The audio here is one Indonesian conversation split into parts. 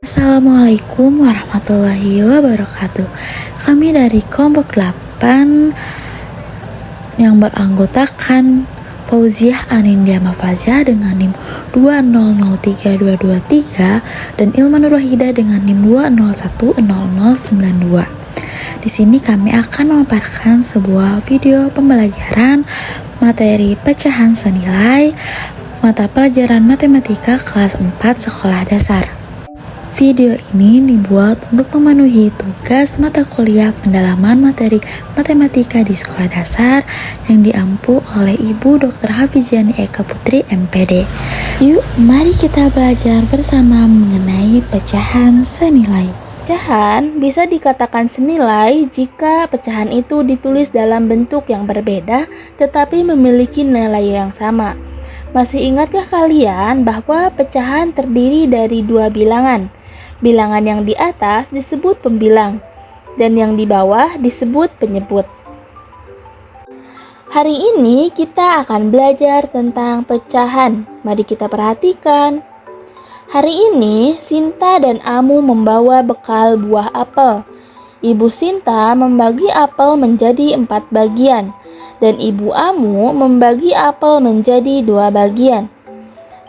Assalamualaikum warahmatullahi wabarakatuh. Kami dari kelompok 8 yang beranggotakan Fauziah Anindya Mafazah dengan NIM 2003223 dan Ilman Nur Wahida dengan NIM 2010092. Di sini kami akan memaparkan sebuah video pembelajaran materi pecahan senilai mata pelajaran matematika kelas 4 sekolah dasar. Video ini dibuat untuk memenuhi tugas mata kuliah pendalaman materi matematika di sekolah dasar yang diampu oleh Ibu Dr. Hafiziani Eka Putri MPD. Yuk, mari kita belajar bersama mengenai pecahan senilai. Pecahan bisa dikatakan senilai jika pecahan itu ditulis dalam bentuk yang berbeda tetapi memiliki nilai yang sama. Masih ingatkah kalian bahwa pecahan terdiri dari dua bilangan? Bilangan yang di atas disebut pembilang dan yang di bawah disebut penyebut. Hari ini kita akan belajar tentang pecahan. Mari kita perhatikan. Hari ini Sinta dan Amu membawa bekal buah apel. Ibu Sinta membagi apel menjadi 4 bagian dan Ibu Amu membagi apel menjadi 2 bagian.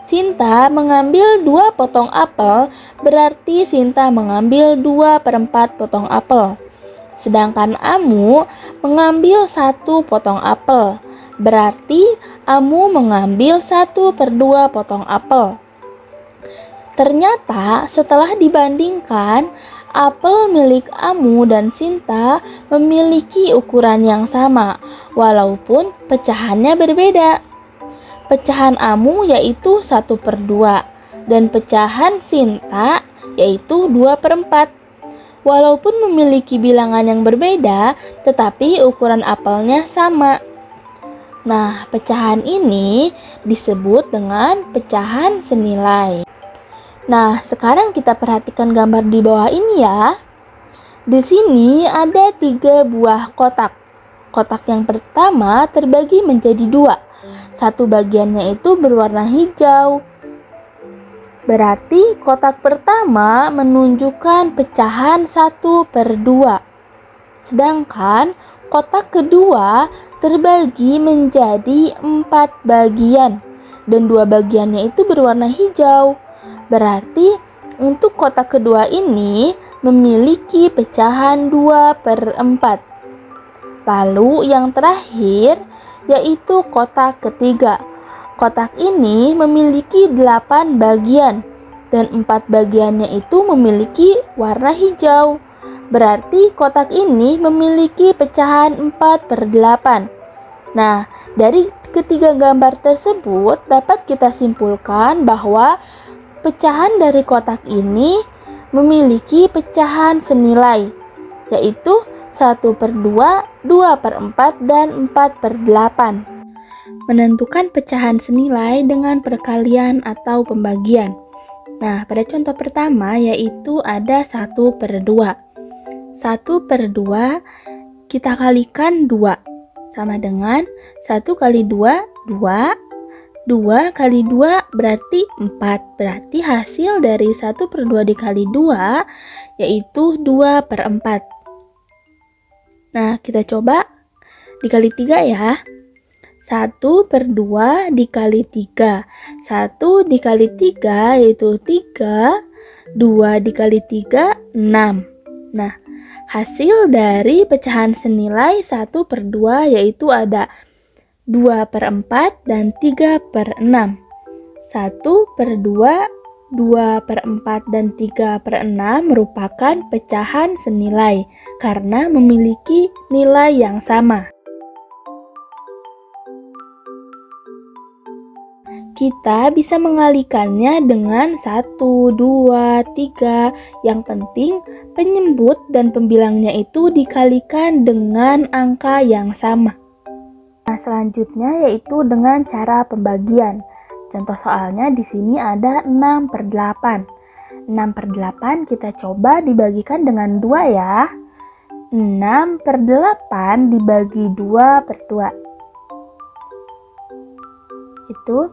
Sinta mengambil 2 potong apel, berarti Sinta mengambil 2/4 potong apel. Sedangkan Amu mengambil 1 potong apel, berarti Amu mengambil 1/2 potong apel. Ternyata setelah dibandingkan, apel milik Amu dan Sinta memiliki ukuran yang sama, walaupun pecahannya berbeda. Pecahan Amu yaitu 1/2 dan pecahan Sinta yaitu 2/4. Walaupun memiliki bilangan yang berbeda, tetapi ukuran apelnya sama. Nah, pecahan ini disebut dengan pecahan senilai. Nah, sekarang kita perhatikan gambar di bawah ini ya. Di sini ada 3 buah kotak. Kotak yang pertama terbagi menjadi 2. Satu bagiannya itu berwarna hijau. Berarti kotak pertama menunjukkan pecahan 1/2. Sedangkan kotak kedua terbagi menjadi 4 bagian dan 2 bagiannya itu berwarna hijau. Berarti untuk kotak kedua ini memiliki pecahan 2/4. Lalu yang terakhir yaitu kotak ketiga. Kotak ini memiliki 8 bagian dan 4 bagiannya itu memiliki warna hijau. Berarti kotak ini memiliki pecahan 4/8. Nah, dari ketiga gambar tersebut dapat kita simpulkan bahwa pecahan dari kotak ini memiliki pecahan senilai, yaitu 1/2, 2/4, dan 4/8. Menentukan pecahan senilai dengan perkalian atau pembagian. Nah, pada contoh pertama yaitu ada 1/2. 1/2 kita kalikan 2 sama dengan 1 kali 2, 2. 2 kali 2 berarti 4. Berarti hasil dari 1/2 dikali 2 yaitu 2/4. Nah, kita coba dikali 3 ya. 1/2 dikali 3. 1 dikali 3 yaitu 3. 2 dikali 3, 6. Nah, hasil dari pecahan senilai 1/2 yaitu ada 2/4 dan 3/6. 1/2, 2/4 dan 3/6 merupakan pecahan senilai karena memiliki nilai yang sama. Kita bisa mengalikannya dengan 1, 2, 3. Yang penting penyebut dan pembilangnya itu dikalikan dengan angka yang sama. Nah, selanjutnya yaitu dengan cara pembagian. Contoh soalnya di sini ada 6/8. 6/8 kita coba dibagikan dengan 2 ya. 6/8 dibagi 2/2. Itu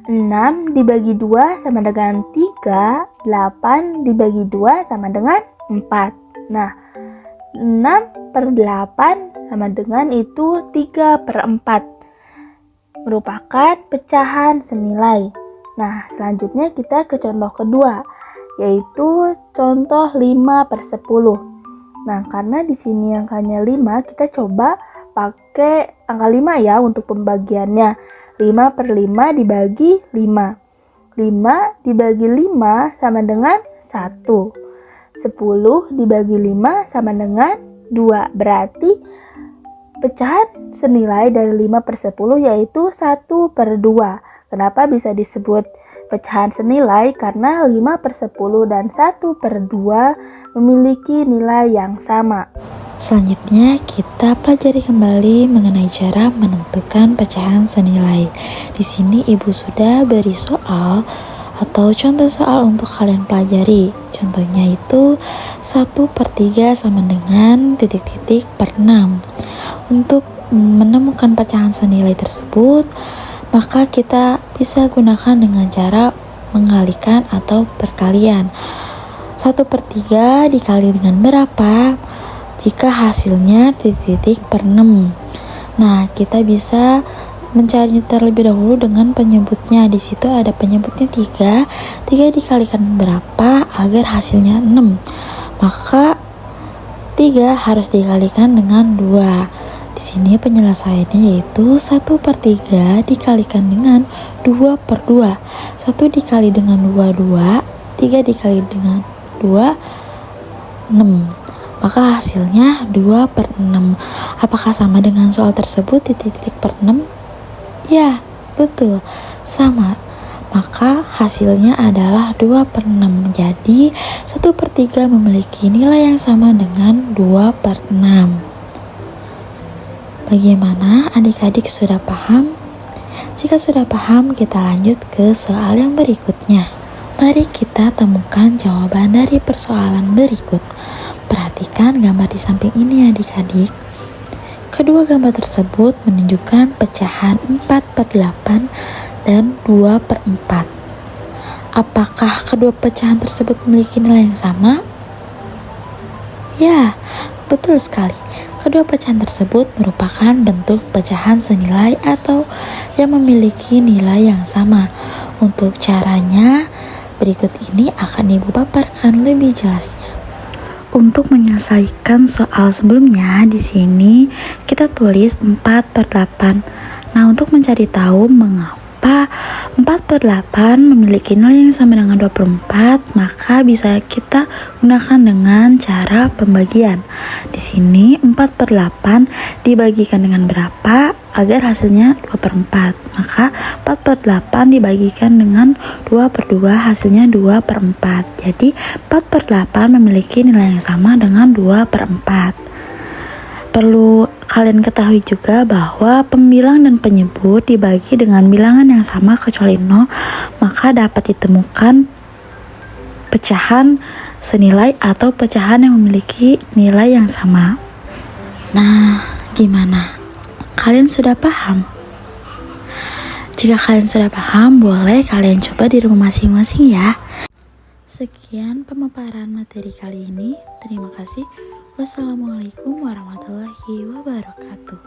6 dibagi 2 sama dengan 3, 8 dibagi 2 sama dengan 4. Nah, 6 per 8 sama dengan itu 3 per 4. Merupakan pecahan senilai. Nah, selanjutnya kita ke contoh kedua, yaitu contoh 5 per 10. Nah, karena di sini angkanya 5, kita coba pakai angka 5 ya untuk pembagiannya. 5 per 5 dibagi 5. 5 dibagi 5 sama dengan 1. 10 dibagi 5 sama dengan 2. Berarti pecahan senilai dari 5 per 10 yaitu 1 per 2. Kenapa bisa disebut pecahan senilai? Karena 5 per 10 dan 1 per 2 memiliki nilai yang sama. Selanjutnya kita pelajari kembali mengenai cara menentukan pecahan senilai. Di sini ibu sudah beri soal atau contoh soal untuk kalian pelajari. Contohnya itu 1 per 3 sama dengan titik-titik per 6. Untuk menemukan pecahan senilai tersebut, maka kita bisa gunakan dengan cara mengalikan atau perkalian. 1 per 3 dikali dengan berapa? Jika hasilnya titik-titik per 6. Nah, kita bisa mencari terlebih dahulu dengan penyebutnya. Di situ ada penyebutnya 3. 3 dikalikan berapa agar hasilnya 6? Maka 3 harus dikalikan dengan 2. Di sini penyelesaiannya yaitu 1 per 3 dikalikan dengan 2 per 2. 1 dikali dengan 2, 2. 3 dikali dengan 2, 6. Maka hasilnya 2 per 6. Apakah sama dengan soal tersebut titik-titik per 6? Ya, betul, sama. Maka hasilnya adalah 2 per 6. Jadi 1 per 3 memiliki nilai yang sama dengan 2 per 6. Bagaimana adik-adik sudah paham? Jika sudah paham, kita lanjut ke soal yang berikutnya. Mari kita temukan jawaban dari persoalan berikut. Perhatikan gambar di samping ini adik-adik. Kedua gambar tersebut menunjukkan pecahan 4 per 8 dan 2 per 4. Apakah kedua pecahan tersebut memiliki nilai yang sama? Ya, betul sekali. Kedua pecahan tersebut merupakan bentuk pecahan senilai atau yang memiliki nilai yang sama. Untuk caranya, berikut ini akan ibu paparkan lebih jelasnya. Untuk menyelesaikan soal sebelumnya, di sini kita tulis 4 per 8. Nah, untuk mencari tahu mengapa 4 per 8 memiliki nilai yang sama dengan 2 per 4, maka bisa kita gunakan dengan cara pembagian. Di sini 4 per 8 dibagikan dengan berapa agar hasilnya 2 per 4. Maka 4 per 8 dibagikan dengan 2 per 2, hasilnya 2 per 4. Jadi 4 per 8 memiliki nilai yang sama dengan 2 per 4. Perlu kalian ketahui juga bahwa pembilang dan penyebut dibagi dengan bilangan yang sama kecuali 0, maka dapat ditemukan pecahan senilai atau pecahan yang memiliki nilai yang sama. Nah, gimana? Kalian sudah paham? Jika kalian sudah paham, boleh kalian coba di rumah masing-masing ya. Sekian pemaparan materi kali ini. Terima kasih. Wassalamualaikum warahmatullahi wabarakatuh.